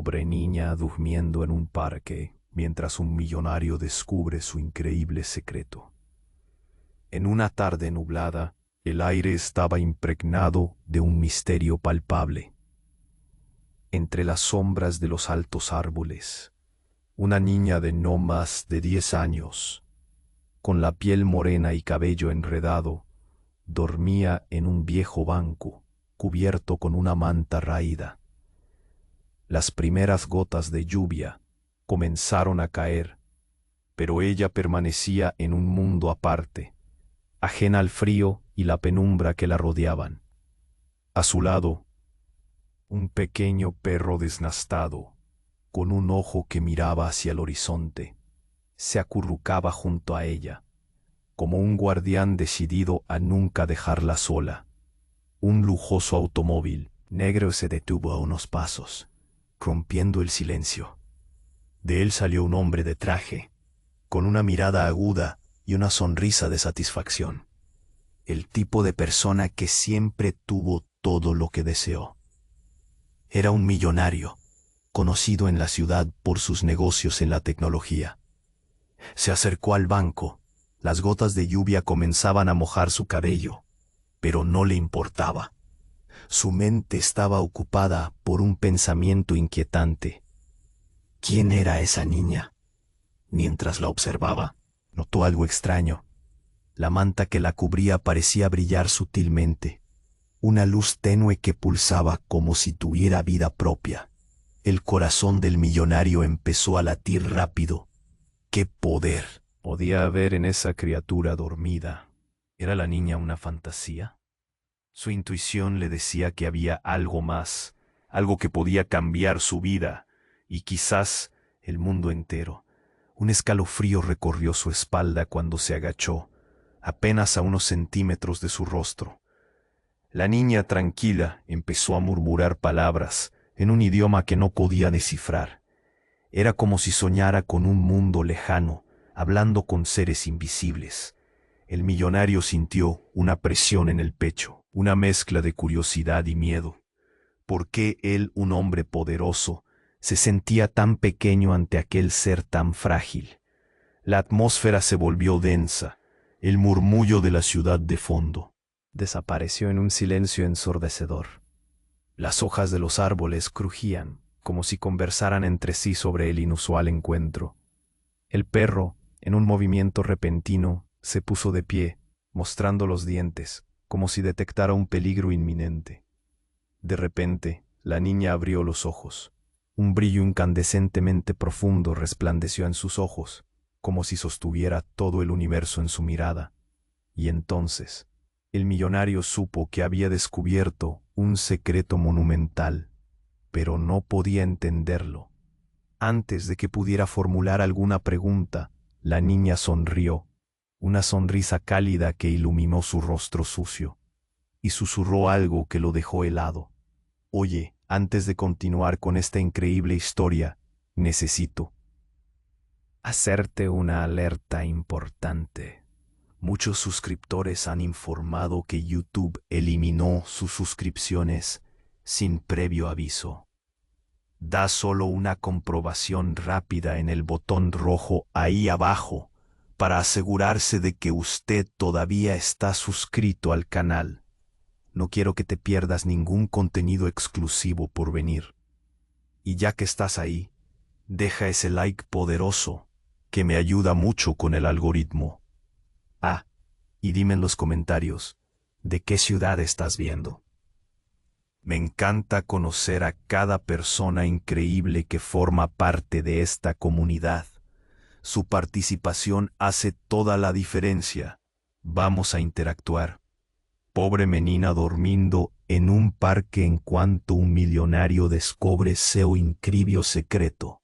pobre niña durmiendo en un parque mientras un millonario descubre su increíble secreto. En una tarde nublada, el aire estaba impregnado de un misterio palpable. Entre las sombras de los altos árboles, una niña de no más de 10 años, con la piel morena y cabello enredado, dormía en un viejo banco cubierto con una manta raída. Las primeras gotas de lluvia comenzaron a caer, pero ella permanecía en un mundo aparte, ajena al frío y la penumbra que la rodeaban. A su lado, un pequeño perro desnastado, con un ojo que miraba hacia el horizonte, se acurrucaba junto a ella, como un guardián decidido a nunca dejarla sola. Un lujoso automóvil negro se detuvo a unos pasos, rompiendo el silencio. De él salió un hombre de traje, con una mirada aguda y una sonrisa de satisfacción. El tipo de persona que siempre tuvo todo lo que deseó. Era un millonario, conocido en la ciudad por sus negocios en la tecnología. Se acercó al banco. Las gotas de lluvia comenzaban a mojar su cabello, pero no le importaba. Su mente estaba ocupada por un pensamiento inquietante. ¿Quién era esa niña? Mientras la observaba, notó algo extraño. La manta que la cubría parecía brillar sutilmente, una luz tenue que pulsaba como si tuviera vida propia. El corazón del millonario empezó a latir rápido. ¡Qué poder! Podía haber en esa criatura dormida. ¿Era la niña una fantasía? Su intuición le decía que había algo más, algo que podía cambiar su vida y quizás el mundo entero. Un escalofrío recorrió su espalda cuando se agachó, apenas a unos centímetros de su rostro. La niña, tranquila, empezó a murmurar palabras en un idioma que no podía descifrar. Era como si soñara con un mundo lejano, hablando con seres invisibles. El millonario sintió una presión en el pecho, una mezcla de curiosidad y miedo. ¿Por qué él, un hombre poderoso, se sentía tan pequeño ante aquel ser tan frágil? La atmósfera se volvió densa, el murmullo de la ciudad de fondo desapareció en un silencio ensordecedor. Las hojas de los árboles crujían, como si conversaran entre sí sobre el inusual encuentro. El perro, en un movimiento repentino, se puso de pie, mostrando los dientes, como si detectara un peligro inminente. De repente, la niña abrió los ojos. Un brillo incandescentemente profundo resplandeció en sus ojos, como si sostuviera todo el universo en su mirada. Y entonces, el millonario supo que había descubierto un secreto monumental, pero no podía entenderlo. Antes de que pudiera formular alguna pregunta, la niña sonrió, una sonrisa cálida que iluminó su rostro sucio, y susurró algo que lo dejó helado. Oye, antes de continuar con esta increíble historia, necesito hacerte una alerta importante. Muchos suscriptores han informado que YouTube eliminó sus suscripciones sin previo aviso. Da solo una comprobación rápida en el botón rojo ahí abajo para asegurarse de que usted todavía está suscrito al canal. No quiero que te pierdas ningún contenido exclusivo por venir. Y ya que estás ahí, deja ese like poderoso que me ayuda mucho con el algoritmo. Ah, y dime en los comentarios, ¿de qué ciudad estás viendo? Me encanta conocer a cada persona increíble que forma parte de esta comunidad. Su participación hace toda la diferencia. Vamos a interactuar. Pobre menina dormindo en un parque enquanto um milionário descobre seu incrível secreto.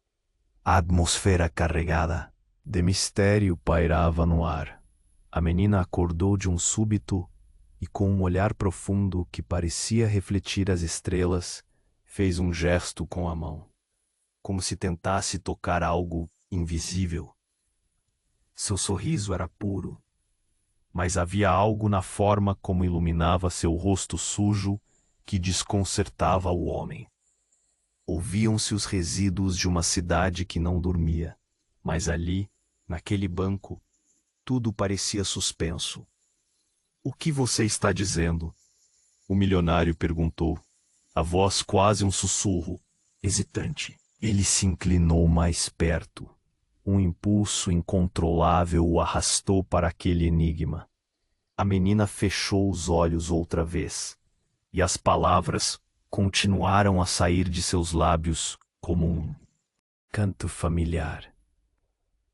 A atmosfera carregada de mistério pairava no ar. A menina acordou de súbito e, com olhar profundo que parecia refletir as estrelas, fez gesto com a mão, como se tentasse tocar algo invisível. Seu sorriso era puro, mas havia algo na forma como iluminava seu rosto sujo que desconcertava o homem. Ouviam-se os resíduos de uma cidade que não dormia, mas ali, naquele banco, tudo parecia suspenso. "O que você está dizendo?" o milionário perguntou, a voz quase um sussurro, hesitante. Ele se inclinou mais perto. Um impulso incontrolável o arrastou para aquele enigma. A menina fechou os olhos outra vez, e as palavras continuaram a sair de seus lábios como um canto familiar.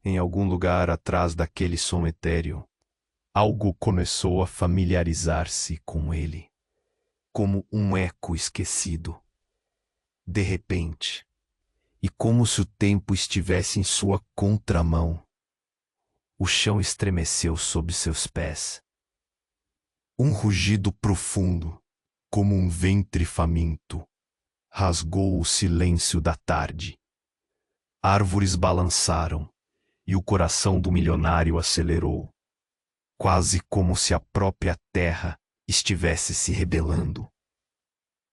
Em algum lugar atrás daquele som etéreo, algo começou a familiarizar-se com ele, como um eco esquecido. De repente, e como se o tempo estivesse em sua contramão, o chão estremeceu sob seus pés. Um rugido profundo, como um ventre faminto, rasgou o silêncio da tarde. Árvores balançaram, e o coração do milionário acelerou, quase como se a própria terra estivesse se rebelando.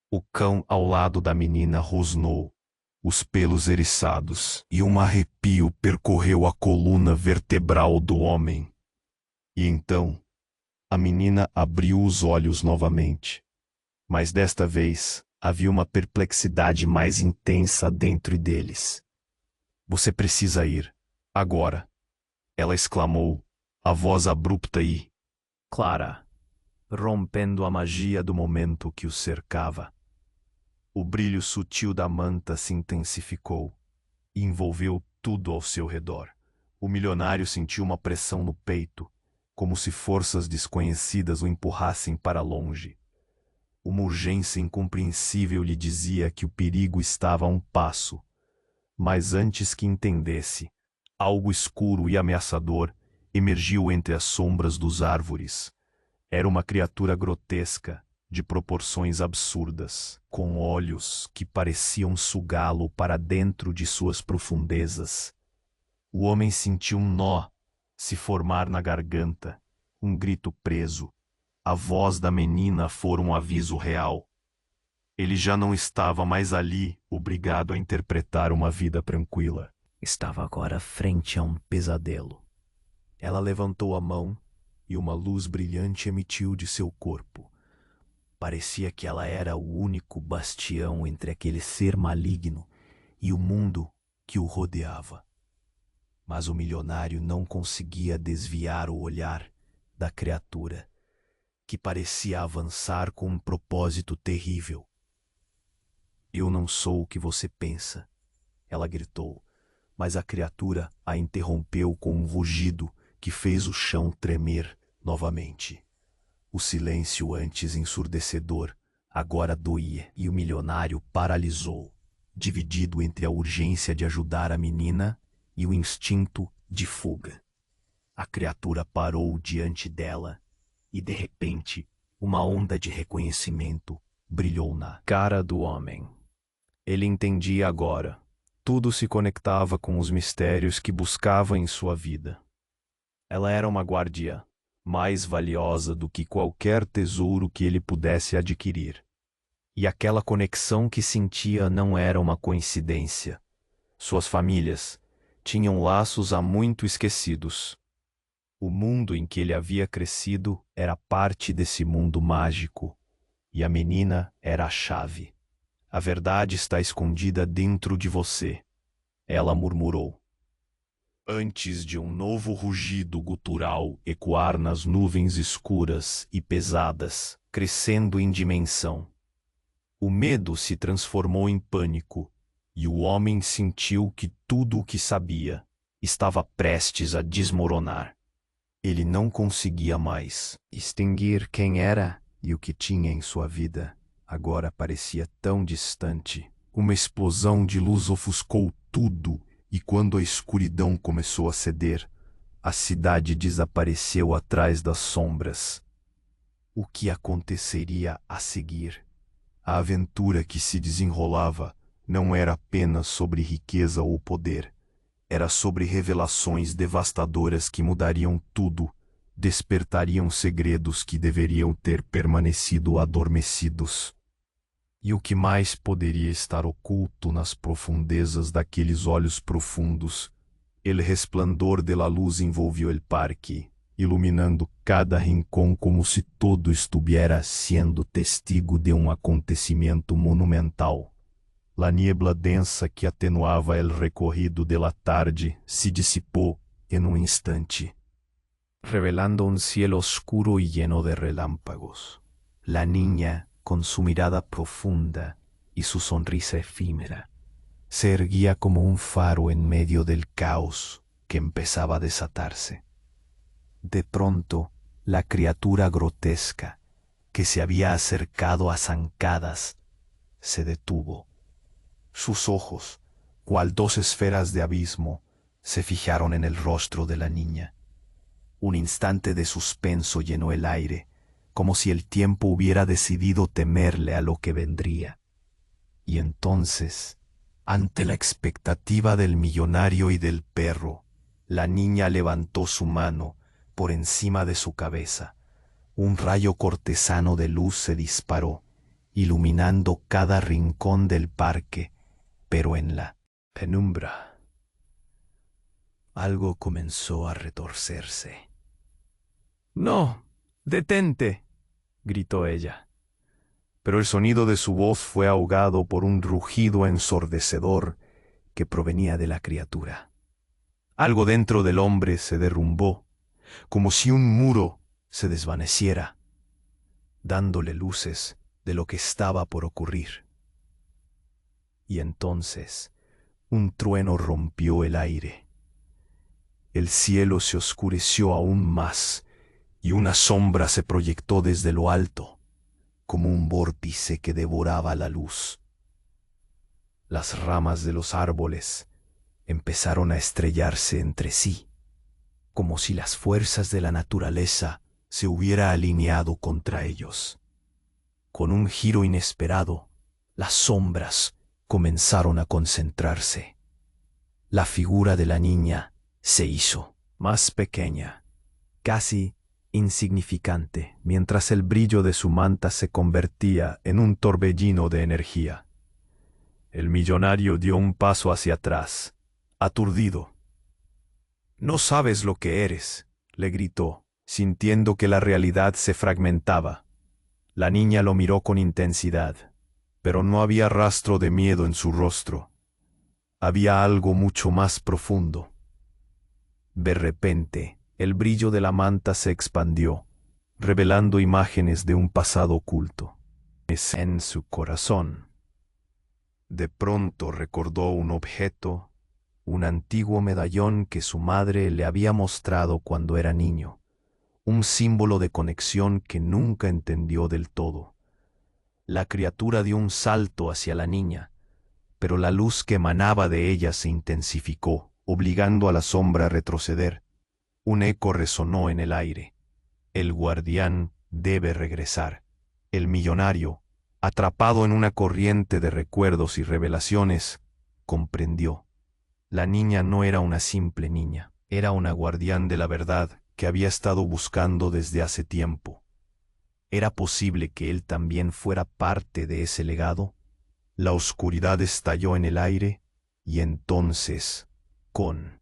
O cão ao lado da menina rosnou, os pelos eriçados, e um arrepio percorreu a coluna vertebral do homem. E então, a menina abriu os olhos novamente. Mas desta vez, havia uma perplexidade mais intensa dentro deles. "Você precisa ir, agora", ela exclamou, a voz abrupta e clara, rompendo a magia do momento que o cercava. O brilho sutil da manta se intensificou e envolveu tudo ao seu redor. O milionário sentiu uma pressão no peito, como se forças desconhecidas o empurrassem para longe. Uma urgência incompreensível lhe dizia que o perigo estava a um passo. Mas antes que entendesse, algo escuro e ameaçador emergiu entre as sombras dos árvores. Era uma criatura grotesca, de proporções absurdas, com olhos que pareciam sugá-lo para dentro de suas profundezas. O homem sentiu um nó se formar na garganta, um grito preso. A voz da menina fora um aviso real. Ele já não estava mais ali, obrigado a interpretar uma vida tranquila. Estava agora frente a um pesadelo. Ela levantou a mão e uma luz brilhante emitiu de seu corpo. Parecia que ela era o único bastião entre aquele ser maligno e o mundo que o rodeava. Mas o milionário não conseguia desviar o olhar da criatura, que parecia avançar com um propósito terrível. "Eu não sou o que você pensa", ela gritou, mas a criatura a interrompeu com um rugido que fez o chão tremer novamente. O silêncio antes ensurdecedor agora doía e o milionário paralisou, dividido entre a urgência de ajudar a menina e o instinto de fuga. A criatura parou diante dela e, de repente, uma onda de reconhecimento brilhou na cara do homem. Ele entendia agora. Tudo se conectava com os mistérios que buscava em sua vida. Ela era uma guardiã, mais valiosa do que qualquer tesouro que ele pudesse adquirir. E aquela conexão que sentia não era uma coincidência. Suas famílias tinham laços há muito esquecidos. O mundo em que ele havia crescido era parte desse mundo mágico, e a menina era a chave. "A verdade está escondida dentro de você", ela murmurou. Antes de um novo rugido gutural ecoar nas nuvens escuras e pesadas, crescendo em dimensão. O medo se transformou em pânico, e o homem sentiu que tudo o que sabia estava prestes a desmoronar. Ele não conseguia mais extinguir quem era e o que tinha em sua vida. Agora parecia tão distante. Uma explosão de luz ofuscou tudo, e quando a escuridão começou a ceder, a cidade desapareceu atrás das sombras. O que aconteceria a seguir? A aventura que se desenrolava não era apenas sobre riqueza ou poder. Era sobre revelações devastadoras que mudariam tudo, despertariam segredos que deveriam ter permanecido adormecidos. E o que mais poderia estar oculto nas profundezas daqueles olhos profundos? El resplandor de la luz envolvió el parque, iluminando cada rincón como si todo estuviera siendo testigo de un acontecimiento monumental. La niebla densa que atenuaba el recorrido de la tarde se disipó en un instante, revelando un cielo oscuro y lleno de relámpagos. La niña, con su mirada profunda y su sonrisa efímera, se erguía como un faro en medio del caos que empezaba a desatarse. De pronto, la criatura grotesca, que se había acercado a zancadas, se detuvo. Sus ojos, cual dos esferas de abismo, se fijaron en el rostro de la niña. Un instante de suspenso llenó el aire, como si el tiempo hubiera decidido temerle a lo que vendría. Y entonces, ante la expectativa del millonario y del perro, la niña levantó su mano por encima de su cabeza. Un rayo cortesano de luz se disparó, iluminando cada rincón del parque, pero en la penumbra algo comenzó a retorcerse. «¡No! ¡Detente!», gritó ella. Pero el sonido de su voz fue ahogado por un rugido ensordecedor que provenía de la criatura. Algo dentro del hombre se derrumbó, como si un muro se desvaneciera, dándole luces de lo que estaba por ocurrir. Y entonces un trueno rompió el aire. El cielo se oscureció aún más y una sombra se proyectó desde lo alto, como un vórtice que devoraba la luz. Las ramas de los árboles empezaron a estrellarse entre sí, como si las fuerzas de la naturaleza se hubiera alineado contra ellos. Con un giro inesperado, las sombras comenzaron a concentrarse. La figura de la niña se hizo más pequeña, casi insignificante, mientras el brillo de su manta se convertía en un torbellino de energía. El millonario dio un paso hacia atrás, aturdido. «No sabes lo que eres», le gritó, sintiendo que la realidad se fragmentaba. La niña lo miró con intensidad, pero no había rastro de miedo en su rostro. Había algo mucho más profundo. De repente, el brillo de la manta se expandió, revelando imágenes de un pasado oculto. En su corazón. De pronto recordó un objeto, un antiguo medallón que su madre le había mostrado cuando era niño, un símbolo de conexión que nunca entendió del todo. La criatura dio un salto hacia la niña, pero la luz que emanaba de ella se intensificó, obligando a la sombra a retroceder. Un eco resonó en el aire. El guardián debe regresar. El millonario, atrapado en una corriente de recuerdos y revelaciones, comprendió. La niña no era una simple niña, era una guardián de la verdad que había estado buscando desde hace tiempo. ¿Era posible que él también fuera parte de ese legado? La oscuridad estalló en el aire y entonces, con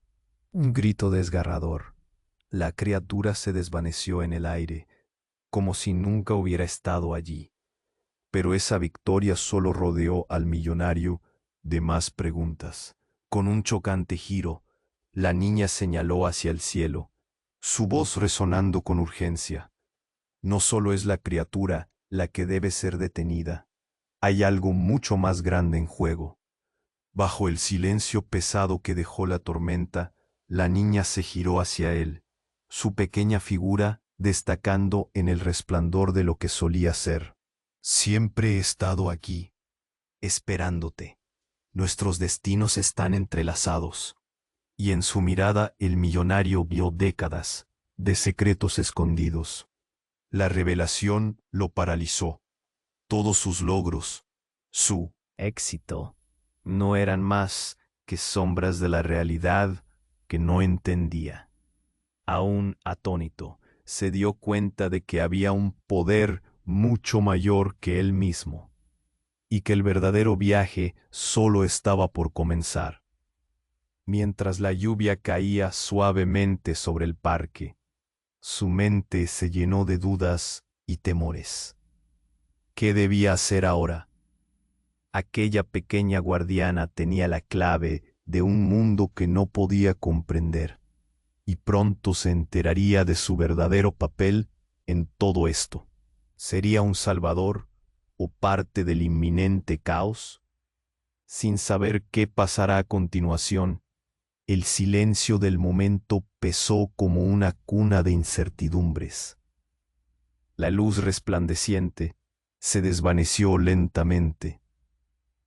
un grito desgarrador, la criatura se desvaneció en el aire, como si nunca hubiera estado allí. Pero esa victoria solo rodeó al millonario de más preguntas. Con un chocante giro, la niña señaló hacia el cielo, su voz resonando con urgencia. No solo es la criatura la que debe ser detenida, hay algo mucho más grande en juego. Bajo el silencio pesado que dejó la tormenta, la niña se giró hacia él, su pequeña figura destacando en el resplandor de lo que solía ser. «Siempre he estado aquí, esperándote. Nuestros destinos están entrelazados». Y en su mirada el millonario vio décadas de secretos escondidos. La revelación lo paralizó. Todos sus logros, su éxito, no eran más que sombras de la realidad que no entendía. Aún atónito, se dio cuenta de que había un poder mucho mayor que él mismo. y que el verdadero viaje solo estaba por comenzar. Mientras la lluvia caía suavemente sobre el parque, su mente se llenó de dudas y temores. ¿Qué debía hacer ahora? Aquella pequeña guardiana tenía la clave de un mundo que no podía comprender, y pronto se enteraría de su verdadero papel en todo esto. ¿Sería un salvador o parte del inminente caos? Sin saber qué pasará a continuación, el silencio del momento pesó como una cuna de incertidumbres. La luz resplandeciente se desvaneció lentamente,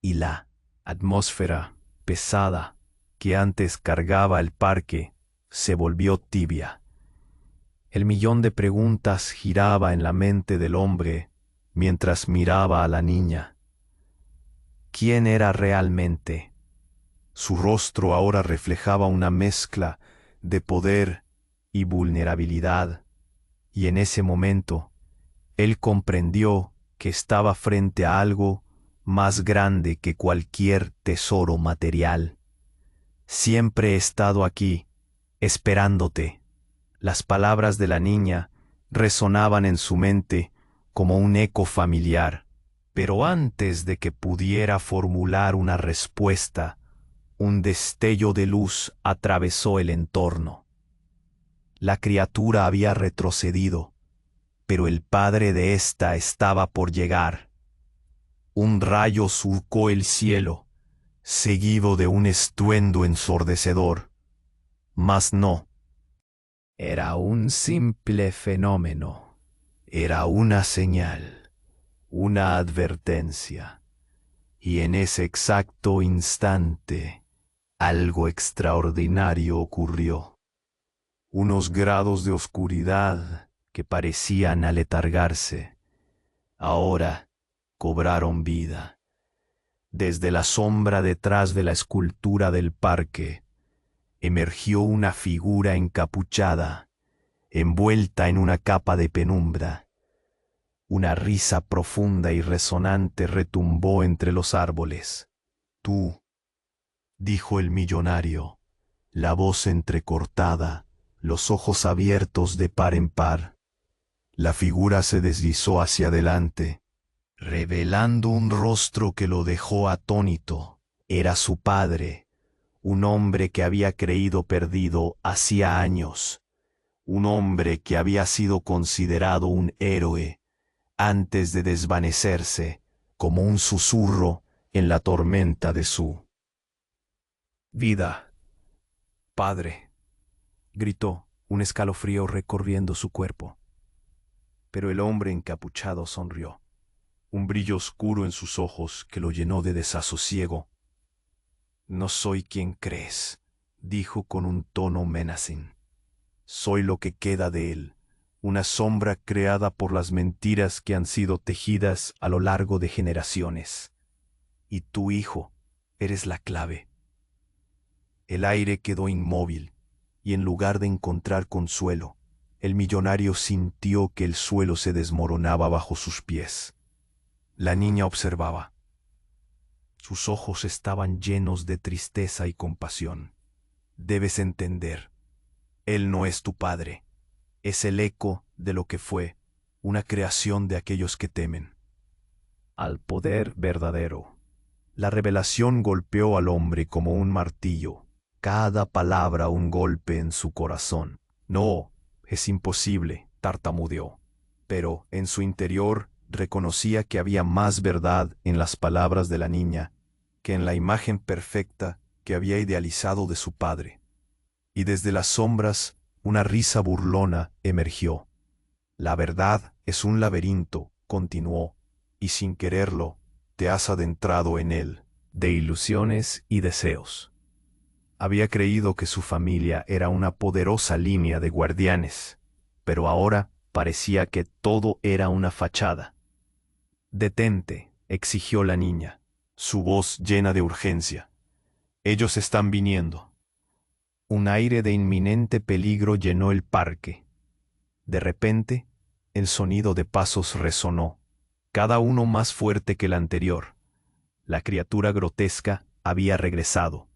y la atmósfera pesada que antes cargaba el parque se volvió tibia. El millón de preguntas giraba en la mente del hombre mientras miraba a la niña. ¿Quién era realmente? Su rostro ahora reflejaba una mezcla de poder y vulnerabilidad, y en ese momento él comprendió que estaba frente a algo más grande que cualquier tesoro material. Siempre he estado aquí, esperándote. Las palabras de la niña resonaban en su mente como un eco familiar, pero antes de que pudiera formular una respuesta, un destello de luz atravesó el entorno. La criatura había retrocedido, pero el padre de ésta estaba por llegar. Un rayo surcó el cielo, seguido de un estruendo ensordecedor. Mas no. Era un simple fenómeno. Era una señal, una advertencia. Y en ese exacto instante, algo extraordinario ocurrió. Unos grados de oscuridad que parecían aletargarse, ahora cobraron vida. Desde la sombra detrás de la escultura del parque, emergió una figura encapuchada, envuelta en una capa de penumbra. Una risa profunda y resonante retumbó entre los árboles. «Tú», dijo el millonario, la voz entrecortada, los ojos abiertos de par en par. La figura se deslizó hacia adelante, revelando un rostro que lo dejó atónito. Era su padre, un hombre que había creído perdido hacía años, un hombre que había sido considerado un héroe antes de desvanecerse como un susurro en la tormenta de su vida. «Padre», gritó, un escalofrío recorriendo su cuerpo. Pero el hombre encapuchado sonrió, un brillo oscuro en sus ojos que lo llenó de desasosiego. «No soy quien crees», dijo con un tono menacing. «Soy lo que queda de él, una sombra creada por las mentiras que han sido tejidas a lo largo de generaciones. Y tú, hijo, eres la clave». El aire quedó inmóvil, y en lugar de encontrar consuelo, el millonario sintió que el suelo se desmoronaba bajo sus pies. La niña observaba. Sus ojos estaban llenos de tristeza y compasión. «Debes entender, él no es tu padre. Es el eco de lo que fue, una creación de aquellos que temen al poder verdadero». La revelación golpeó al hombre como un martillo, cada palabra un golpe en su corazón. «No, es imposible», tartamudeó, pero en su interior reconocía que había más verdad en las palabras de la niña que en la imagen perfecta que había idealizado de su padre. Y desde las sombras una risa burlona emergió. «La verdad es un laberinto», continuó, «y sin quererlo, te has adentrado en él, de ilusiones y deseos». Había creído que su familia era una poderosa línea de guardianes, pero ahora parecía que todo era una fachada. «Detente», exigió la niña, su voz llena de urgencia. «Ellos están viniendo». Un aire de inminente peligro llenó el parque. De repente, el sonido de pasos resonó, cada uno más fuerte que el anterior, La criatura grotesca había regresado,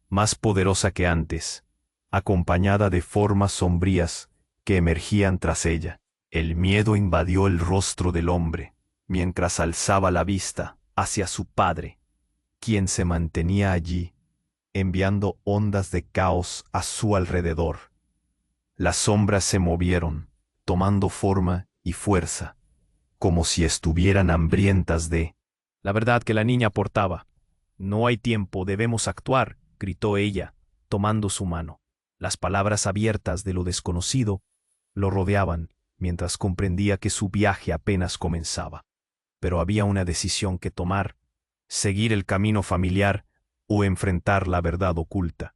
más poderosa que antes, acompañada de formas sombrías que emergían tras ella. El miedo invadió el rostro del hombre, mientras alzaba la vista hacia su padre, quien se mantenía allí, enviando ondas de caos a su alrededor. Las sombras se movieron, tomando forma y fuerza, como si estuvieran hambrientas de la verdad que la niña portaba. No hay tiempo, debemos actuar, gritó ella, tomando su mano. Las palabras abiertas de lo desconocido lo rodeaban, mientras comprendía que su viaje apenas comenzaba. Pero había una decisión que tomar: seguir el camino familiar o enfrentar la verdad oculta.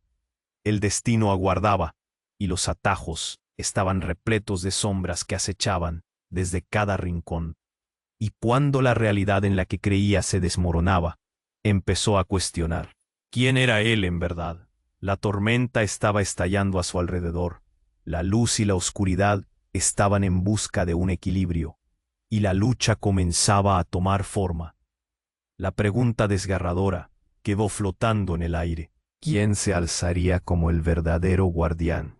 El destino aguardaba, y los atajos estaban repletos de sombras que acechaban desde cada rincón. Y cuando la realidad en la que creía se desmoronaba, empezó a cuestionar quién era él en verdad. La tormenta estaba estallando a su alrededor. La luz y la oscuridad estaban en busca de un equilibrio, y la lucha comenzaba a tomar forma. La pregunta desgarradora quedó flotando en el aire: ¿quién se alzaría como el verdadero guardián?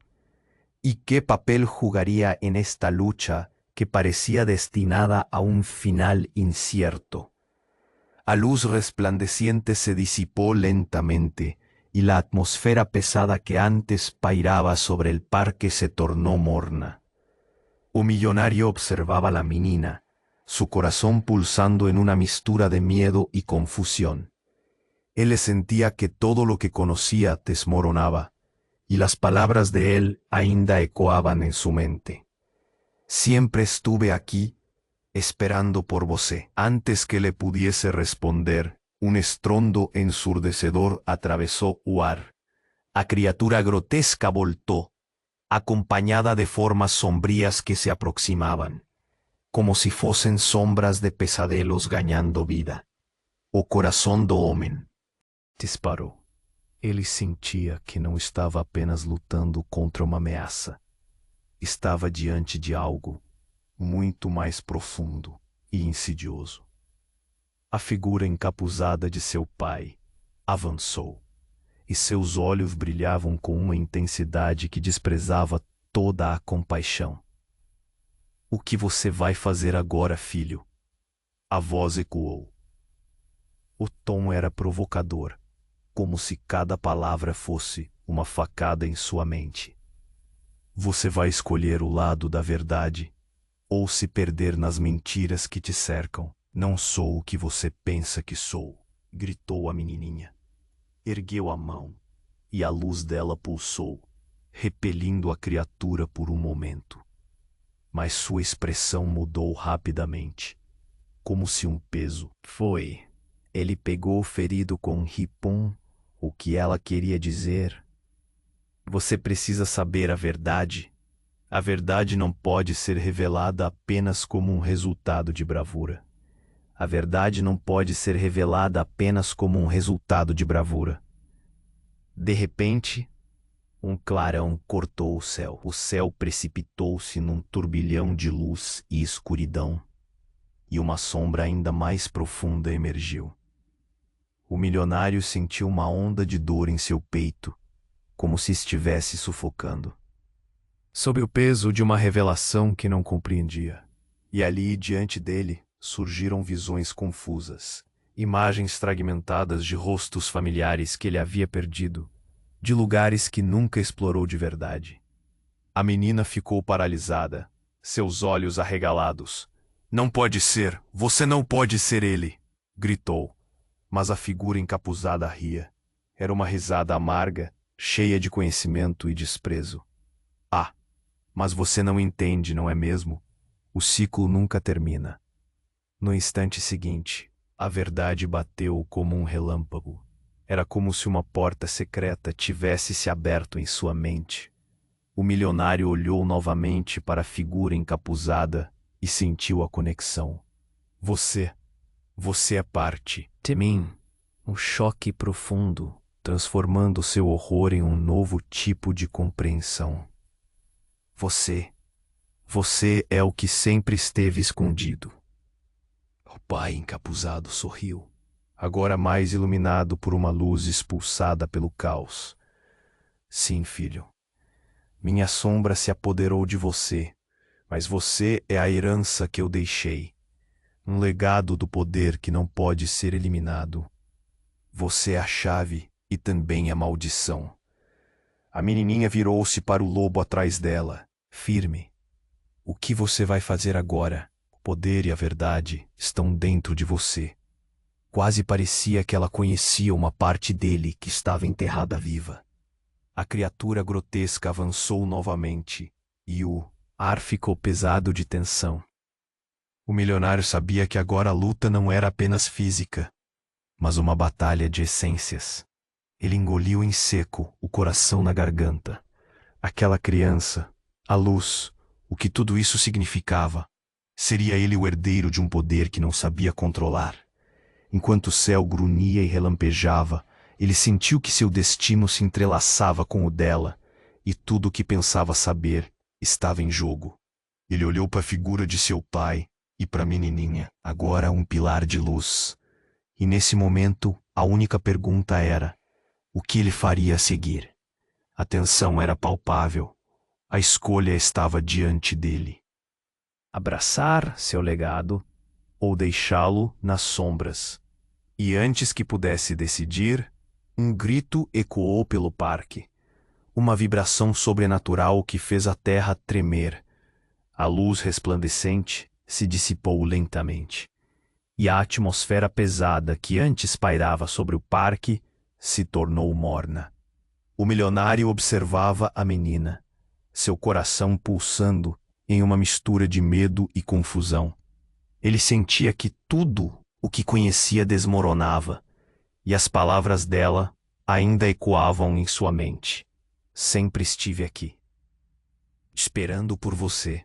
¿Y qué papel jugaría en esta lucha que parecía destinada a un final incierto? La luz resplandeciente se disipó lentamente, y la atmósfera pesada que antes pairaba sobre el parque se tornó morna. Un millonario observaba a la menina, su corazón pulsando en una mistura de miedo y confusión. Él sentía que todo lo que conocía desmoronaba, y las palabras de él ainda ecoaban en su mente. Siempre estuve aquí, esperando por você. Antes que le pudiese responder, un estrondo ensurdecedor atravesó Uar. La criatura grotesca voltó, acompañada de formas sombrías que se aproximaban, como si fuesen sombras de pesadelos ganhando vida. O coração do homem disparou. Ele sentia que não estava apenas lutando contra uma ameaça. Estava diante de algo muito mais profundo e insidioso. A figura encapuzada de seu pai avançou, e seus olhos brilhavam com uma intensidade que desprezava toda a compaixão. O que você vai fazer agora, filho? A voz ecoou. O tom era provocador, como se cada palavra fosse uma facada em sua mente. Você vai escolher o lado da verdade ou se perder nas mentiras que te cercam? Não sou o que você pensa que sou, gritou a menininha. Ergueu a mão, e a luz dela pulsou, repelindo a criatura por um momento. Mas sua expressão mudou rapidamente, como se um peso foi. Ele pegou o ferido com um ripom. O que ela queria dizer? Você precisa saber a verdade. A verdade não pode ser revelada apenas como um resultado de bravura. A verdade não pode ser revelada apenas como um resultado de bravura. De repente, um clarão cortou o céu. O céu precipitou-se num turbilhão de luz e escuridão, e uma sombra ainda mais profunda emergiu. O milionário sentiu uma onda de dor em seu peito, como se estivesse sufocando. Sob o peso de uma revelação que não compreendia. E ali, diante dele, surgiram visões confusas, imagens fragmentadas de rostos familiares que ele havia perdido, de lugares que nunca explorou de verdade. A menina ficou paralisada, seus olhos arregalados. Não pode ser, você não pode ser ele, gritou. Mas a figura encapuzada ria. Era uma risada amarga, cheia de conhecimento e desprezo. Ah, mas você não entende, não é mesmo? O ciclo nunca termina. No instante seguinte, a verdade bateu como um relâmpago. Era como se uma porta secreta tivesse se aberto em sua mente. O milionário olhou novamente para a figura encapuzada e sentiu a conexão. Você é parte de mim. Um choque profundo, transformando seu horror em um novo tipo de compreensão. Você é o que sempre esteve escondido. O pai encapuzado sorriu. agora mais iluminado por uma luz expulsada pelo caos. Sim, filho. Minha sombra se apoderou de você, mas você é a herança que eu deixei. Um legado do poder que não pode ser eliminado. Você é a chave e também a maldição. A menininha virou-se para o lobo atrás dela, firme. O que você vai fazer agora? O poder e a verdade estão dentro de você. Quase parecia que ela conhecia uma parte dele que estava enterrada viva. A criatura grotesca avançou novamente, e o ar ficou pesado de tensão. O milionário sabia que agora a luta não era apenas física, mas uma batalha de essências. Ele engoliu em seco, o coração na garganta. Aquela criança, a luz, o que tudo isso significava. Seria ele o herdeiro de um poder que não sabia controlar. Enquanto o céu grunhia e relampejava, ele sentiu que seu destino se entrelaçava com o dela, e tudo o que pensava saber estava em jogo. Ele olhou para a figura de seu pai e para a menininha, agora um pilar de luz. E nesse momento, a única pergunta era: o que ele faria a seguir? A tensão era palpável. A escolha estava diante dele. Abraçar seu legado ou deixá-lo nas sombras. E antes que pudesse decidir, um grito ecoou pelo parque. Uma vibração sobrenatural que fez a terra tremer. A luz resplandecente se dissipou lentamente. E a atmosfera pesada que antes pairava sobre o parque se tornou morna. O milionário observava a menina, seu coração pulsando em uma mistura de medo e confusão. Ele sentia que tudo o que conhecia desmoronava, e as palavras dela ainda ecoavam em sua mente. Sempre estive aqui, esperando por você.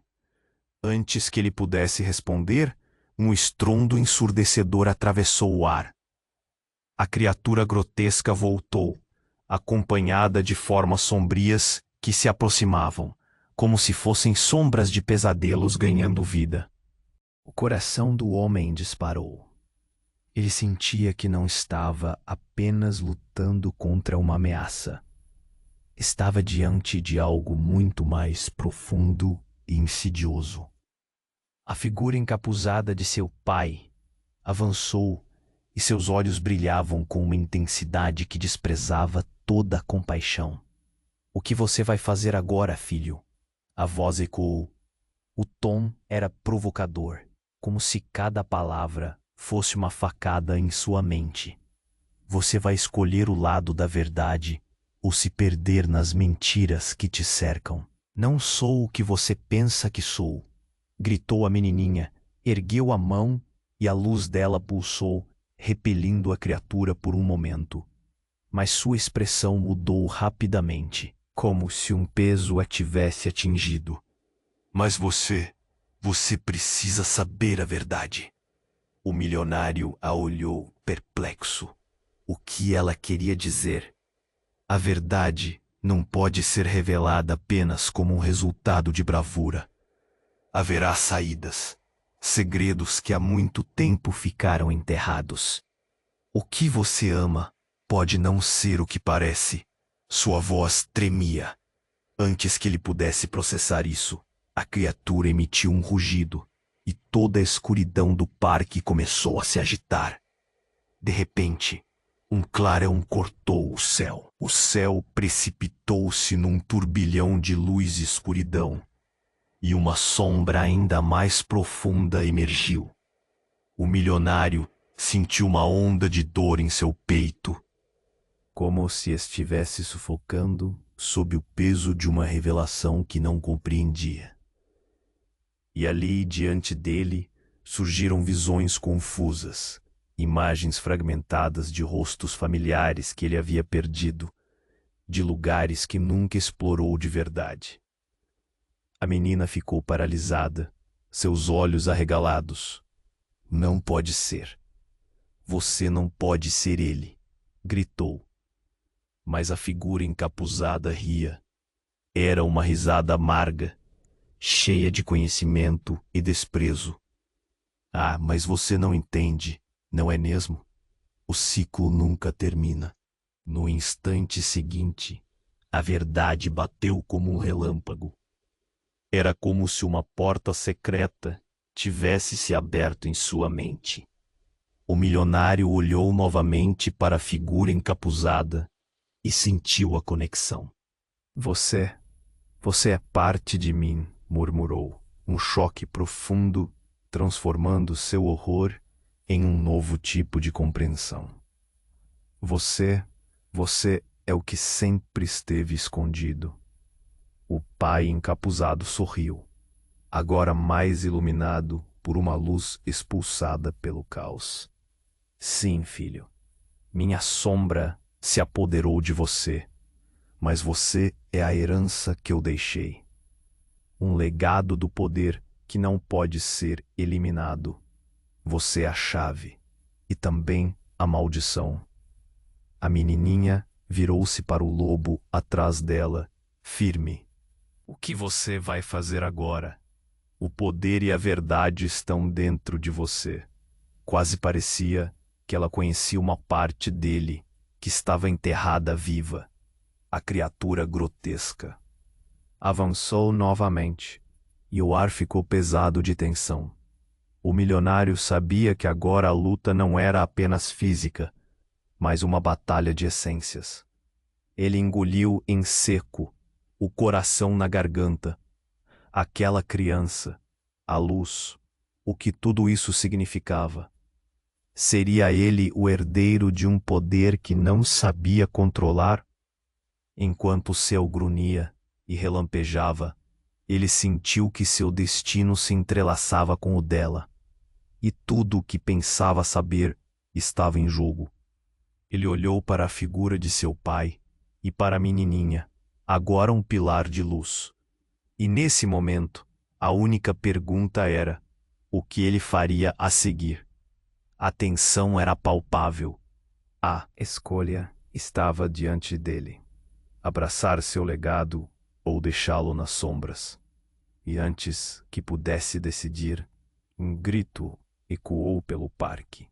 Antes que ele pudesse responder, um estrondo ensurdecedor atravessou o ar. A criatura grotesca voltou, acompanhada de formas sombrias que se aproximavam, como se fossem sombras de pesadelos ganhando vida. O coração do homem disparou. Ele sentia que não estava apenas lutando contra uma ameaça. Estava diante de algo muito mais profundo e insidioso. A figura encapuzada de seu pai avançou e seus olhos brilhavam com uma intensidade que desprezava toda a compaixão. O que você vai fazer agora, filho? A voz ecoou. O tom era provocador, como se cada palavra fosse uma facada em sua mente. Você vai escolher o lado da verdade ou se perder nas mentiras que te cercam. Não sou o que você pensa que sou, gritou a menininha, ergueu a mão e a luz dela pulsou, repelindo a criatura por um momento. Mas sua expressão mudou rapidamente, como se um peso a tivesse atingido. Mas você precisa saber a verdade. O milionário a olhou perplexo. O que ela queria dizer? A verdade não pode ser revelada apenas como um resultado de bravura. Haverá saídas, segredos que há muito tempo ficaram enterrados. O que você ama pode não ser o que parece. Sua voz tremia. Antes que ele pudesse processar isso, a criatura emitiu um rugido, e toda a escuridão do parque começou a se agitar. De repente, um clarão cortou o céu. O céu precipitou-se num turbilhão de luz e escuridão, e uma sombra ainda mais profunda emergiu. O milionário sentiu uma onda de dor em seu peito, como se estivesse sufocando sob o peso de uma revelação que não compreendia. E ali, diante dele, surgiram visões confusas, imagens fragmentadas de rostos familiares que ele havia perdido, de lugares que nunca explorou de verdade. A menina ficou paralisada, seus olhos arregalados. Não pode ser. Você não pode ser ele, gritou. Mas a figura encapuzada ria. Era uma risada amarga, cheia de conhecimento e desprezo. Ah, mas você não entende, não é mesmo? O ciclo nunca termina. No instante seguinte, a verdade bateu como um relâmpago. Era como se uma porta secreta tivesse se aberto em sua mente. O milionário olhou novamente para a figura encapuzada e sentiu a conexão. Você é parte de mim, murmurou, um choque profundo, transformando seu horror em um novo tipo de compreensão. Você é o que sempre esteve escondido. O pai encapuzado sorriu, agora mais iluminado por uma luz expulsada pelo caos. Sim, filho, minha sombra se apoderou de você, mas você é a herança que eu deixei. Um legado do poder que não pode ser eliminado. Você é a chave e também a maldição. A menininha virou-se para o lobo atrás dela, firme. O que você vai fazer agora? O poder e a verdade estão dentro de você. Quase parecia que ela conhecia uma parte dele que estava enterrada viva. A criatura grotesca. Avançou novamente, e o ar ficou pesado de tensão. O milionário sabia que agora a luta não era apenas física, mas uma batalha de essências. Ele engoliu em seco, o coração na garganta. Aquela criança, a luz, o que tudo isso significava. Seria ele o herdeiro de um poder que não sabia controlar? Enquanto o céu grunhia e relampejava, ele sentiu que seu destino se entrelaçava com o dela, e tudo o que pensava saber estava em jogo. Ele olhou para a figura de seu pai e para a menininha, agora um pilar de luz. E nesse momento, a única pergunta era: o que ele faria a seguir? A tensão era palpável. A escolha estava diante dele. Abraçar seu legado ou deixá-lo nas sombras. E antes que pudesse decidir, um grito ecoou pelo parque.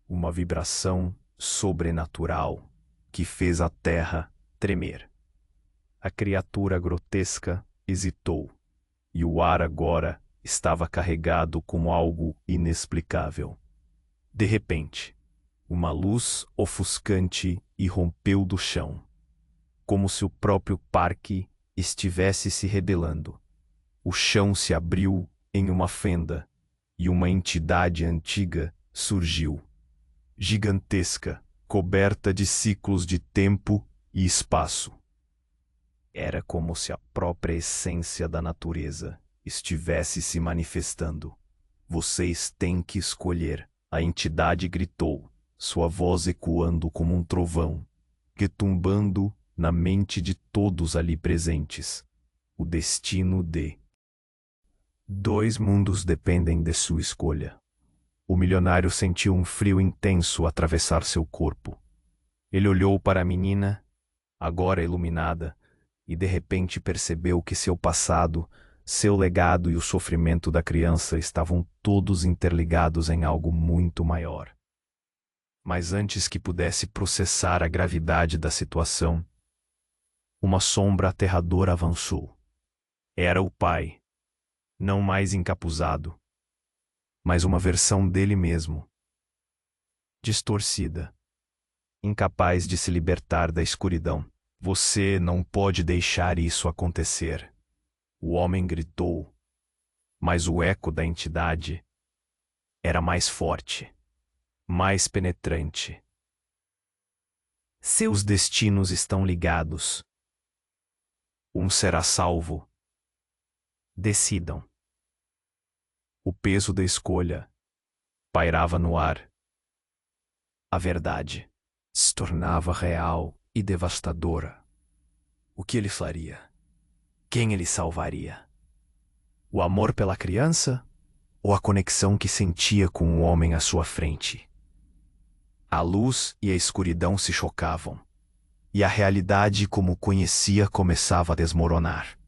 Uma vibração sobrenatural que fez a terra tremer. A criatura grotesca hesitou, e o ar agora estava carregado com algo inexplicável. De repente, uma luz ofuscante irrompeu do chão, como se o próprio parque estivesse se rebelando. O chão se abriu em uma fenda, e uma entidade antiga surgiu, gigantesca, coberta de ciclos de tempo e espaço. Era como se a própria essência da natureza estivesse se manifestando. Vocês têm que escolher, a entidade gritou, sua voz ecoando como um trovão, retumbando na mente de todos ali presentes. O destino de 2 mundos dependem de sua escolha. O milionário sentiu um frio intenso atravessar seu corpo. Ele olhou para a menina, agora iluminada, e de repente percebeu que seu passado, seu legado e o sofrimento da criança estavam todos interligados em algo muito maior. Mas antes que pudesse processar a gravidade da situação, uma sombra aterradora avançou. Era o pai, não mais encapuzado, mas uma versão dele mesmo, distorcida, incapaz de se libertar da escuridão. Você não pode deixar isso acontecer. O homem gritou, mas o eco da entidade era mais forte, mais penetrante. Seus destinos estão ligados. Um será salvo. Decidam. O peso da escolha pairava no ar. A verdade se tornava real e devastadora. O que ele faria? Quem ele salvaria? O amor pela criança ou a conexão que sentia com o homem à sua frente? A luz e a escuridão se chocavam, e a realidade como conhecia começava a desmoronar.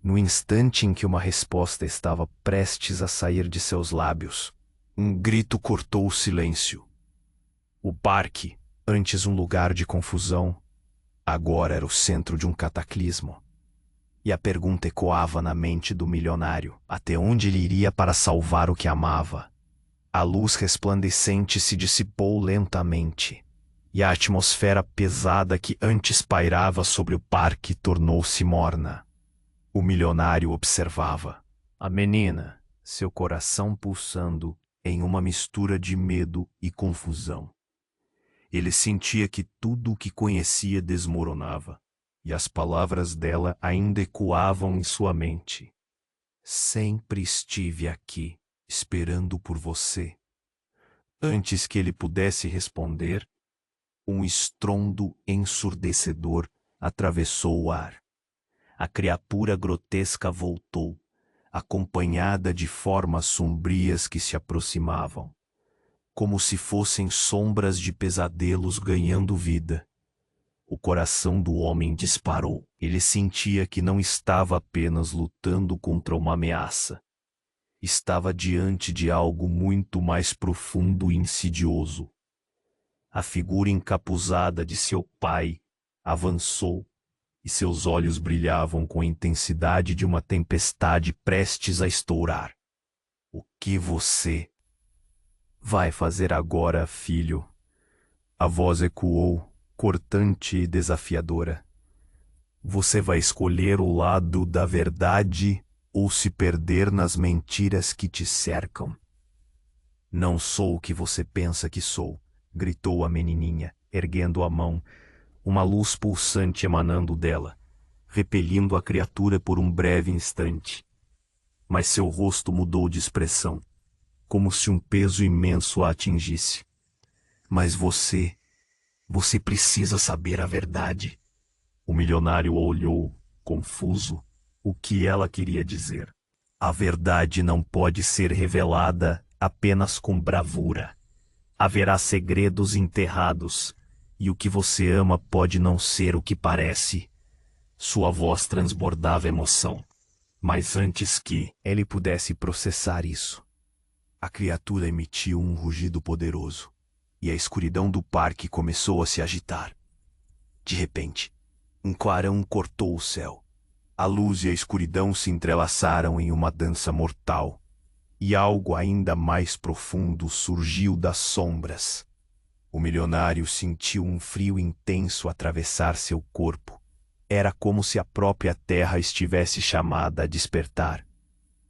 No instante em que uma resposta estava prestes a sair de seus lábios, um grito cortou o silêncio. O parque, antes um lugar de confusão, agora era o centro de um cataclismo. E a pergunta ecoava na mente do milionário: até onde ele iria para salvar o que amava? A luz resplandecente se dissipou lentamente, e a atmosfera pesada que antes pairava sobre o parque tornou-se morna. O milionário observava a menina, seu coração pulsando em uma mistura de medo e confusão. Ele sentia que tudo o que conhecia desmoronava, e as palavras dela ainda ecoavam em sua mente. Sempre estive aqui, esperando por você. Antes que ele pudesse responder, um estrondo ensurdecedor atravessou o ar. A criatura grotesca voltou, acompanhada de formas sombrias que se aproximavam, como se fossem sombras de pesadelos ganhando vida. O coração do homem disparou. Ele sentia que não estava apenas lutando contra uma ameaça. Estava diante de algo muito mais profundo e insidioso. A figura encapuzada de seu pai avançou, e seus olhos brilhavam com a intensidade de uma tempestade prestes a estourar. O que você vai fazer agora, filho? A voz ecoou, cortante e desafiadora. Você vai escolher o lado da verdade ou se perder nas mentiras que te cercam? Não sou o que você pensa que sou, gritou a menininha, erguendo a mão, uma luz pulsante emanando dela, repelindo a criatura por um breve instante. Mas seu rosto mudou de expressão, como se um peso imenso a atingisse. Mas você precisa saber a verdade. O milionário olhou, confuso, o que ela queria dizer. A verdade não pode ser revelada apenas com bravura. Haverá segredos enterrados, e o que você ama pode não ser o que parece. Sua voz transbordava emoção. Mas antes que ele pudesse processar isso, a criatura emitiu um rugido poderoso, e a escuridão do parque começou a se agitar. De repente, um clarão cortou o céu. A luz e a escuridão se entrelaçaram em uma dança mortal, e algo ainda mais profundo surgiu das sombras. O milionário sentiu um frio intenso atravessar seu corpo. Era como se a própria terra estivesse chamada a despertar.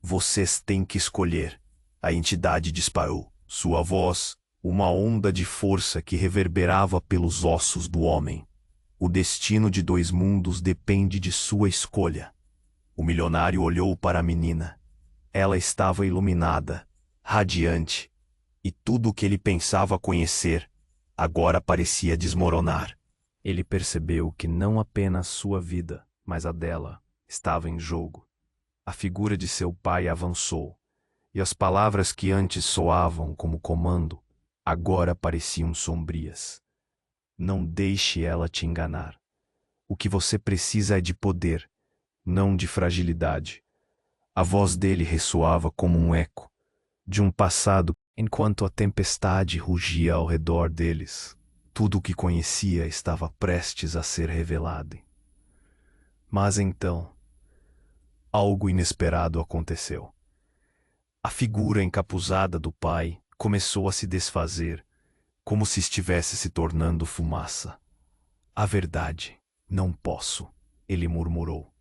Vocês têm que escolher. A entidade disparou. Sua voz, uma onda de força que reverberava pelos ossos do homem. O destino de dois mundos depende de sua escolha. O milionário olhou para a menina. Ela estava iluminada, radiante, e tudo o que ele pensava conhecer agora parecia desmoronar. Ele percebeu que não apenas sua vida, mas a dela, estava em jogo. A figura de seu pai avançou, e as palavras que antes soavam como comando, agora pareciam sombrias. Não deixe ela te enganar. O que você precisa é de poder, não de fragilidade. A voz dele ressoava como um eco de um passado, enquanto a tempestade rugia ao redor deles. Tudo o que conhecia estava prestes a ser revelado. Mas então, algo inesperado aconteceu. A figura encapuzada do pai começou a se desfazer, como se estivesse se tornando fumaça. A verdade, não posso, ele murmurou.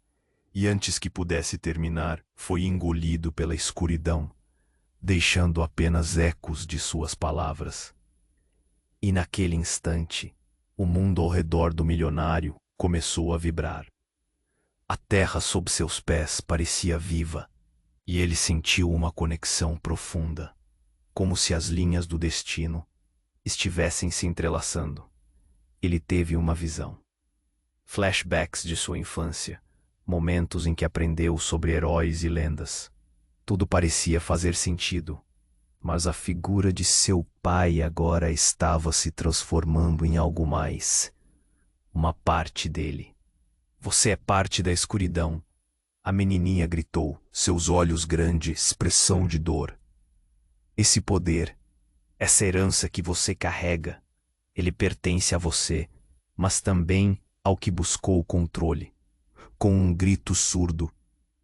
E antes que pudesse terminar, foi engolido pela escuridão, deixando apenas ecos de suas palavras. E naquele instante, o mundo ao redor do milionário começou a vibrar. A terra sob seus pés parecia viva, e ele sentiu uma conexão profunda, como se as linhas do destino estivessem se entrelaçando. Ele teve uma visão. Flashbacks de sua infância, momentos em que aprendeu sobre heróis e lendas. Tudo parecia fazer sentido, mas a figura de seu pai agora estava se transformando em algo mais. Uma parte dele. Você é parte da escuridão. A menininha gritou, seus olhos grandes, expressão de dor. Esse poder, essa herança que você carrega, Ele pertence a você, mas também ao que buscou o controle. Com um grito surdo,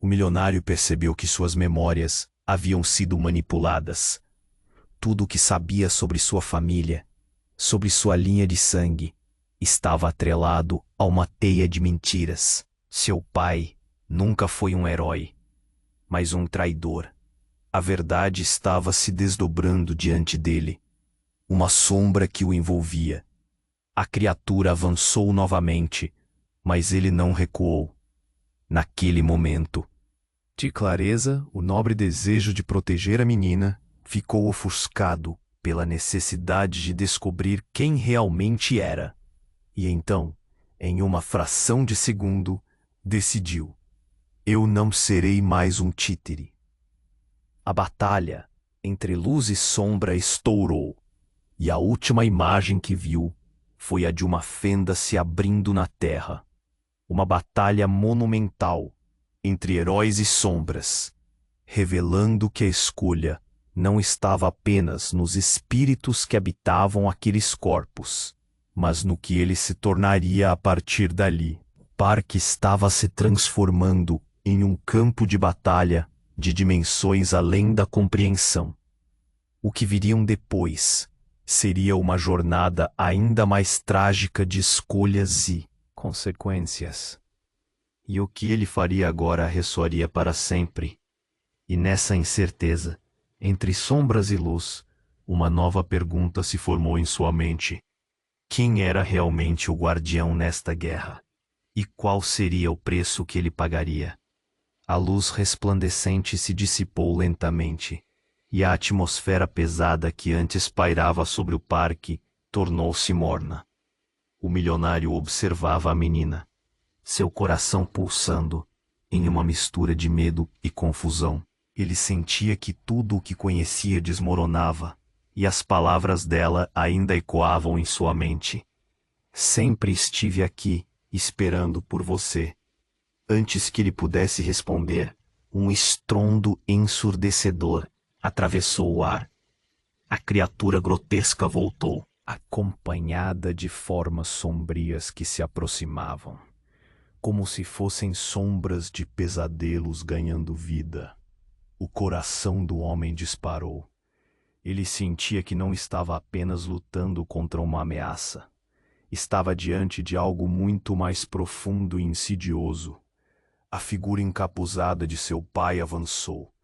o milionário percebeu que suas memórias haviam sido manipuladas. Tudo o que sabia sobre sua família, sobre sua linha de sangue, estava atrelado a uma teia de mentiras. Seu pai nunca foi um herói, mas um traidor. A verdade estava se desdobrando diante dele, uma sombra que o envolvia. A criatura avançou novamente, mas ele não recuou. Naquele momento, de clareza, o nobre desejo de proteger a menina ficou ofuscado pela necessidade de descobrir quem realmente era. E então, em uma fração de segundo, decidiu: eu não serei mais um títere. A batalha entre luz e sombra estourou, e a última imagem que viu foi a de uma fenda se abrindo na terra. Uma batalha monumental entre heróis e sombras, revelando que a escolha não estava apenas nos espíritos que habitavam aqueles corpos, mas no que ele se tornaria a partir dali. O parque estava se transformando em um campo de batalha de dimensões além da compreensão. O que viriam depois seria uma jornada ainda mais trágica de escolhas e consequências. E o que ele faria agora ressoaria para sempre. E nessa incerteza, entre sombras e luz, uma nova pergunta se formou em sua mente. Quem era realmente o guardião nesta guerra? E qual seria o preço que ele pagaria? A luz resplandecente se dissipou lentamente, e a atmosfera pesada que antes pairava sobre o parque tornou-se morna. O milionário observava a menina, seu coração pulsando em uma mistura de medo e confusão. Ele sentia que tudo o que conhecia desmoronava, e as palavras dela ainda ecoavam em sua mente. Sempre estive aqui, esperando por você. Antes que ele pudesse responder, um estrondo ensurdecedor atravessou o ar. A criatura grotesca voltou, acompanhada de formas sombrias que se aproximavam, como se fossem sombras de pesadelos ganhando vida. O coração do homem disparou. Ele sentia que não estava apenas lutando contra uma ameaça. Estava diante de algo muito mais profundo e insidioso. A figura encapuzada de seu pai avançou,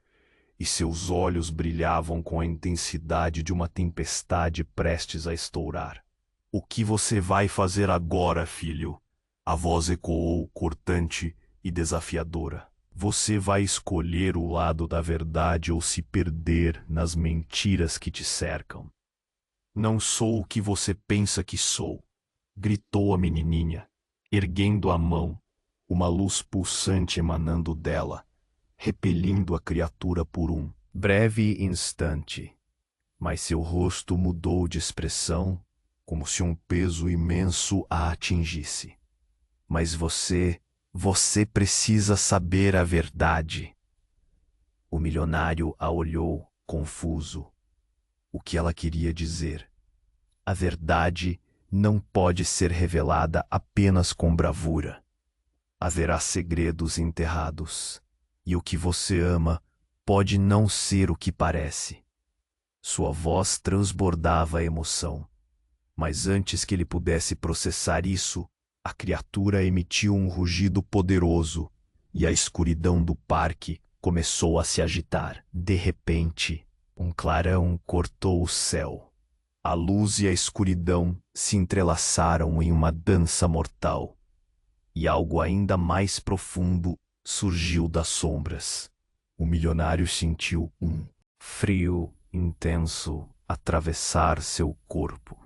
e seus olhos brilhavam com a intensidade de uma tempestade prestes a estourar. O que você vai fazer agora, filho? A voz ecoou cortante e desafiadora. Você vai escolher o lado da verdade ou se perder nas mentiras que te cercam? Não sou o que você pensa que sou, gritou a menininha, erguendo a mão, uma luz pulsante emanando dela, repelindo a criatura por um breve instante. Mas seu rosto mudou de expressão, como se um peso imenso a atingisse. Mas você precisa saber a verdade. O milionário a olhou, confuso. O que ela queria dizer? A verdade não pode ser revelada apenas com bravura. Haverá segredos enterrados, e o que você ama pode não ser o que parece. Sua voz transbordava a emoção, mas antes que ele pudesse processar isso, a criatura emitiu um rugido poderoso, e a escuridão do parque começou a se agitar. De repente, um clarão cortou o céu. A luz e a escuridão se entrelaçaram em uma dança mortal. E algo ainda mais profundo surgiu das sombras. O milionário sentiu um frio intenso atravessar seu corpo.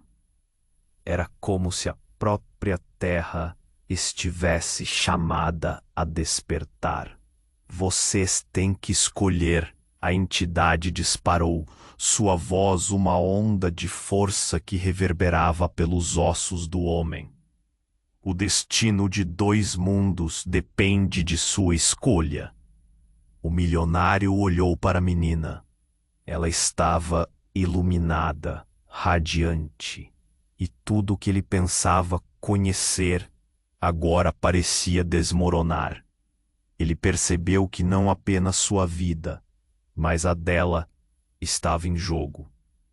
Era como se a própria terra estivesse chamada a despertar. Vocês têm que escolher, a entidade disparou, sua voz uma onda de força que reverberava pelos ossos do homem. O destino de 2 mundos depende de sua escolha. O milionário olhou para a menina. Ela estava iluminada, radiante, e tudo o que ele pensava conhecer agora parecia desmoronar. Ele percebeu que não apenas sua vida, mas a dela estava em jogo.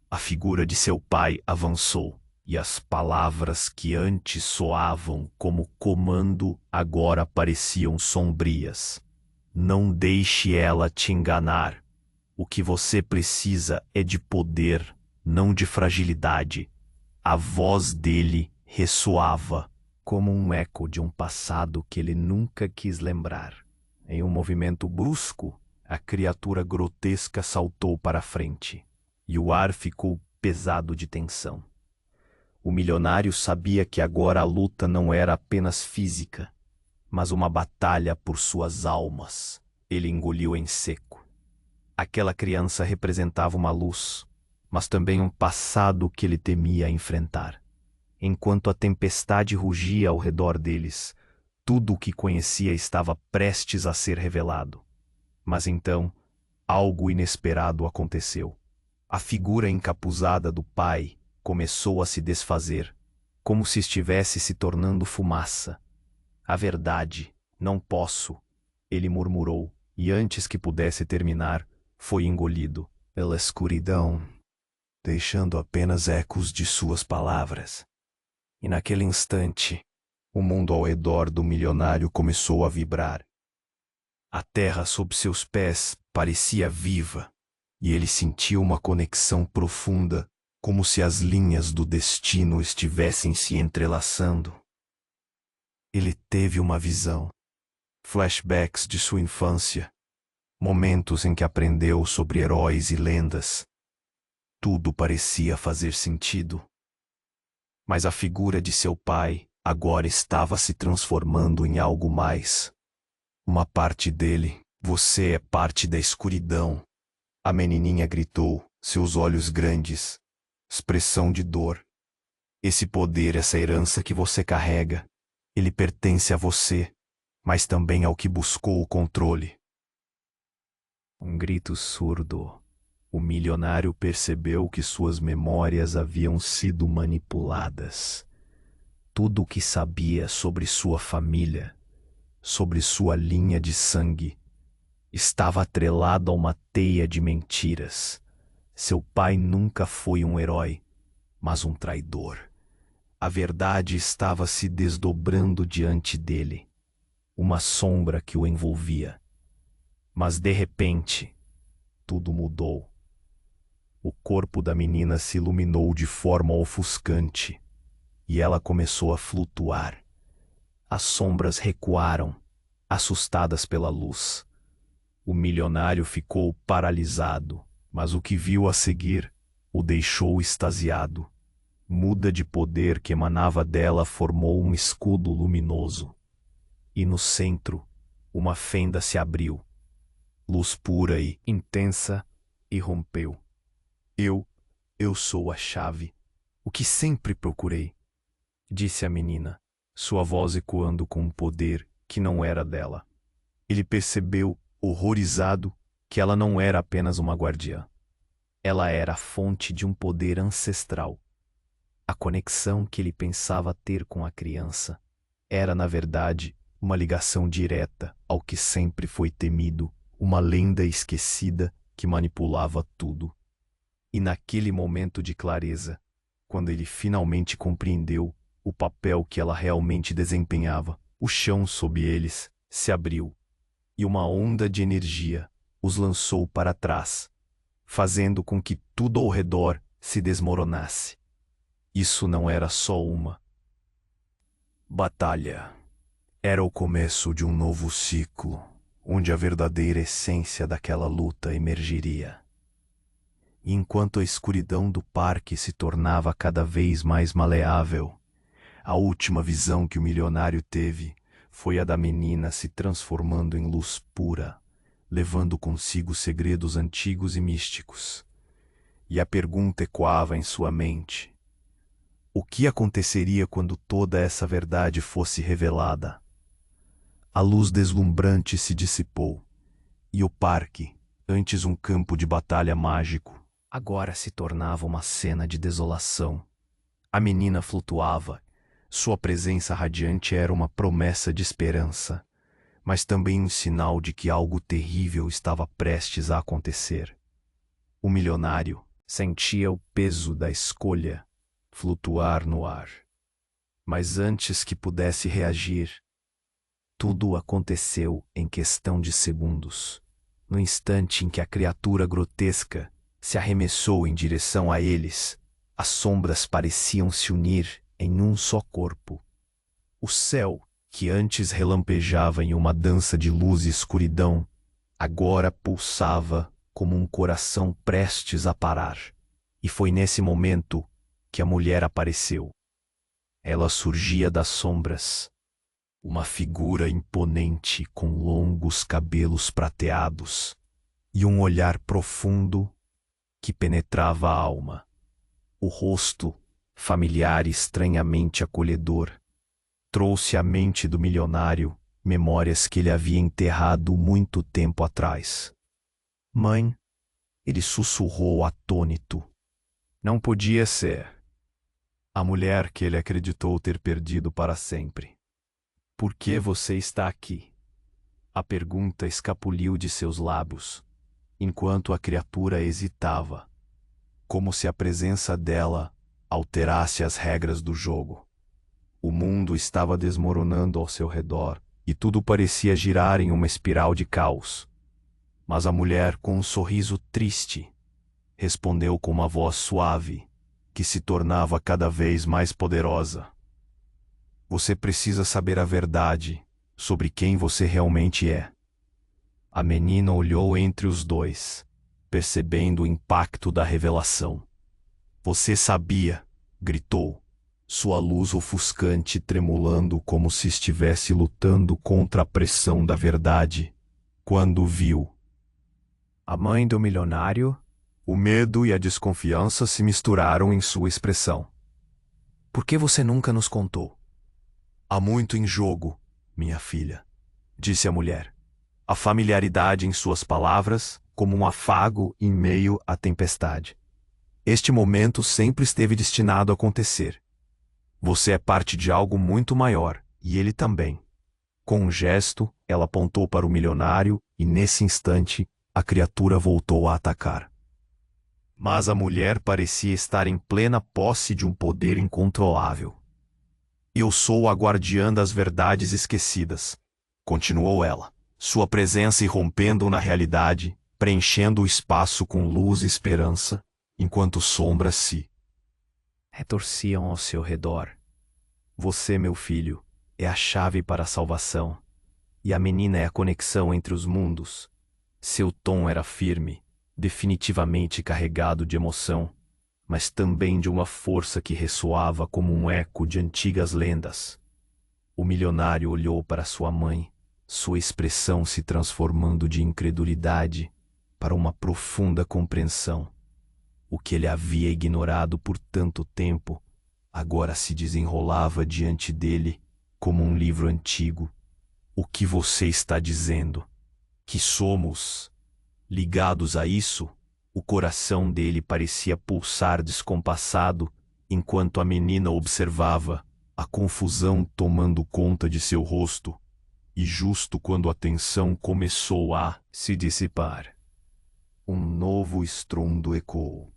A figura de seu pai avançou, e as palavras que antes soavam como comando agora pareciam sombrias. Não deixe ela te enganar. O que você precisa é de poder, não de fragilidade. A voz dele ressoava como um eco de um passado que ele nunca quis lembrar. Em um movimento brusco, a criatura grotesca saltou para a frente, e o ar ficou pesado de tensão. O milionário sabia que agora a luta não era apenas física, mas uma batalha por suas almas. Ele engoliu em seco. Aquela criança representava uma luz, mas também um passado que ele temia enfrentar. Enquanto a tempestade rugia ao redor deles, tudo o que conhecia estava prestes a ser revelado. Mas então, algo inesperado aconteceu. A figura encapuzada do pai começou a se desfazer, como se estivesse se tornando fumaça. A verdade, não posso, ele murmurou, e antes que pudesse terminar, foi engolido pela escuridão, deixando apenas ecos de suas palavras. E naquele instante, o mundo ao redor do milionário começou a vibrar. A terra sob seus pés parecia viva, e ele sentiu uma conexão profunda, como se as linhas do destino estivessem se entrelaçando. Ele teve uma visão, flashbacks de sua infância, momentos em que aprendeu sobre heróis e lendas. Tudo parecia fazer sentido. Mas a figura de seu pai agora estava se transformando em algo mais. Uma parte dele, você é parte da escuridão. A menininha gritou, seus olhos grandes, expressão de dor. Esse poder, essa herança que você carrega, ele pertence a você, mas também ao que buscou o controle. Um grito surdo. O milionário percebeu que suas memórias haviam sido manipuladas. Tudo o que sabia sobre sua família, sobre sua linha de sangue, estava atrelado a uma teia de mentiras. Seu pai nunca foi um herói, mas um traidor. A verdade estava se desdobrando diante dele, uma sombra que o envolvia. Mas de repente, tudo mudou. O corpo da menina se iluminou de forma ofuscante, e ela começou a flutuar. As sombras recuaram, assustadas pela luz. O milionário ficou paralisado, mas o que viu a seguir o deixou extasiado. Muda de poder que emanava dela formou um escudo luminoso. E no centro, uma fenda se abriu. Luz pura e intensa irrompeu. Eu sou a chave, o que sempre procurei, disse a menina, sua voz ecoando com um poder que não era dela. Ele percebeu, horrorizado, que ela não era apenas uma guardiã. Ela era a fonte de um poder ancestral. A conexão que ele pensava ter com a criança era, na verdade, uma ligação direta ao que sempre foi temido, uma lenda esquecida que manipulava tudo. E naquele momento de clareza, quando ele finalmente compreendeu o papel que ela realmente desempenhava, o chão sob eles se abriu, e uma onda de energia os lançou para trás, fazendo com que tudo ao redor se desmoronasse. Isso não era só uma batalha. Era o começo de um novo ciclo, onde a verdadeira essência daquela luta emergiria. E enquanto a escuridão do parque se tornava cada vez mais maleável, a última visão que o milionário teve foi a da menina se transformando em luz pura, levando consigo segredos antigos e místicos. E a pergunta ecoava em sua mente: o que aconteceria quando toda essa verdade fosse revelada? A luz deslumbrante se dissipou, e o parque, antes um campo de batalha mágico, agora se tornava uma cena de desolação. A menina flutuava. Sua presença radiante era uma promessa de esperança, mas também um sinal de que algo terrível estava prestes a acontecer. O milionário sentia o peso da escolha flutuar no ar. Mas antes que pudesse reagir, tudo aconteceu em questão de segundos. No instante em que a criatura grotesca se arremessou em direção a eles, as sombras pareciam se unir em um só corpo. O céu, que antes relampejava em uma dança de luz e escuridão, agora pulsava como um coração prestes a parar. E foi nesse momento que a mulher apareceu. Ela surgia das sombras, uma figura imponente com longos cabelos prateados e um olhar profundo que penetrava a alma. O rosto, familiar e estranhamente acolhedor, trouxe à mente do milionário memórias que ele havia enterrado muito tempo atrás. Mãe, ele sussurrou atônito. Não podia ser a mulher que ele acreditou ter perdido para sempre. Por que você está aqui? A pergunta escapuliu de seus lábios, enquanto a criatura hesitava, como se a presença dela alterasse as regras do jogo. O mundo estava desmoronando ao seu redor e tudo parecia girar em uma espiral de caos. Mas a mulher, com um sorriso triste, respondeu com uma voz suave, que se tornava cada vez mais poderosa. Você precisa saber a verdade sobre quem você realmente é. A menina olhou entre os dois, percebendo o impacto da revelação. Você sabia, gritou, sua luz ofuscante tremulando como se estivesse lutando contra a pressão da verdade, quando viu. A mãe do milionário, o medo e a desconfiança se misturaram em sua expressão. Por que você nunca nos contou? Há muito em jogo, minha filha, disse a mulher. A familiaridade em suas palavras, como um afago em meio à tempestade. Este momento sempre esteve destinado a acontecer. Você é parte de algo muito maior, e ele também. Com um gesto, ela apontou para o milionário e, nesse instante, a criatura voltou a atacar. Mas a mulher parecia estar em plena posse de um poder incontrolável. Eu sou a guardiã das verdades esquecidas, continuou ela, sua presença irrompendo na realidade, preenchendo o espaço com luz e esperança, enquanto sombras se retorciam ao seu redor. Você, meu filho, é a chave para a salvação, e a menina é a conexão entre os mundos. Seu tom era firme, definitivamente carregado de emoção, mas também de uma força que ressoava como um eco de antigas lendas. O milionário olhou para sua mãe, sua expressão se transformando de incredulidade para uma profunda compreensão. O que ele havia ignorado por tanto tempo, agora se desenrolava diante dele como um livro antigo. O que você está dizendo? Que somos ligados a isso? O coração dele parecia pulsar descompassado, enquanto a menina observava, a confusão tomando conta de seu rosto, e justo quando a tensão começou a se dissipar, um novo estrondo ecoou.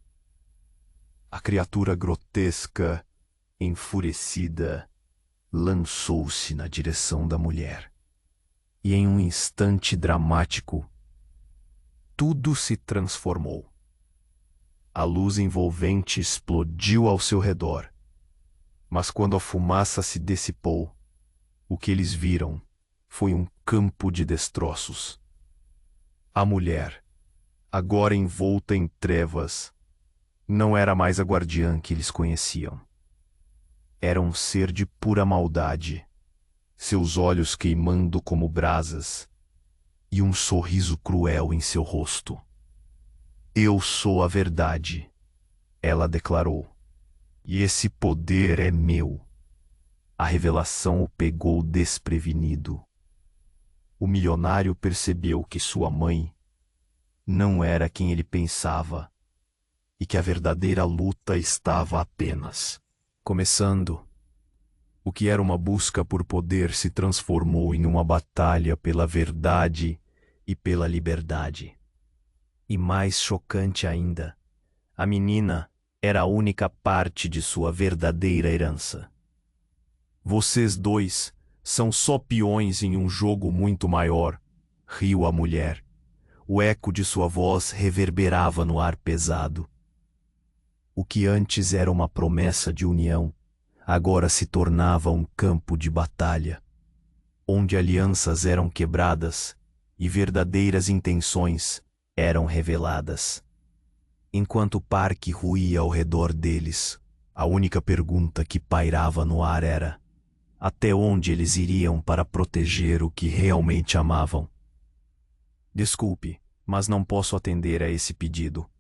A criatura grotesca, enfurecida, lançou-se na direção da mulher. E em um instante dramático, tudo se transformou. A luz envolvente explodiu ao seu redor. Mas quando a fumaça se dissipou, o que eles viram foi um campo de destroços. A mulher, agora envolta em trevas, não era mais a guardiã que eles conheciam. Era um ser de pura maldade, seus olhos queimando como brasas, e um sorriso cruel em seu rosto. Eu sou a verdade, ela declarou, e esse poder é meu. A revelação o pegou desprevenido. O milionário percebeu que sua mãe não era quem ele pensava, e que a verdadeira luta estava apenas Começando, o que era uma busca por poder se transformou em uma batalha pela verdade e pela liberdade. E mais chocante ainda, a menina era a única parte de sua verdadeira herança. Vocês dois são só peões em um jogo muito maior, riu a mulher. O eco de sua voz reverberava no ar pesado. O que antes era uma promessa de união, agora se tornava um campo de batalha, onde alianças eram quebradas e verdadeiras intenções eram reveladas. Enquanto o parque ruía ao redor deles, a única pergunta que pairava no ar era: até onde eles iriam para proteger o que realmente amavam? Desculpe, mas não posso atender a esse pedido,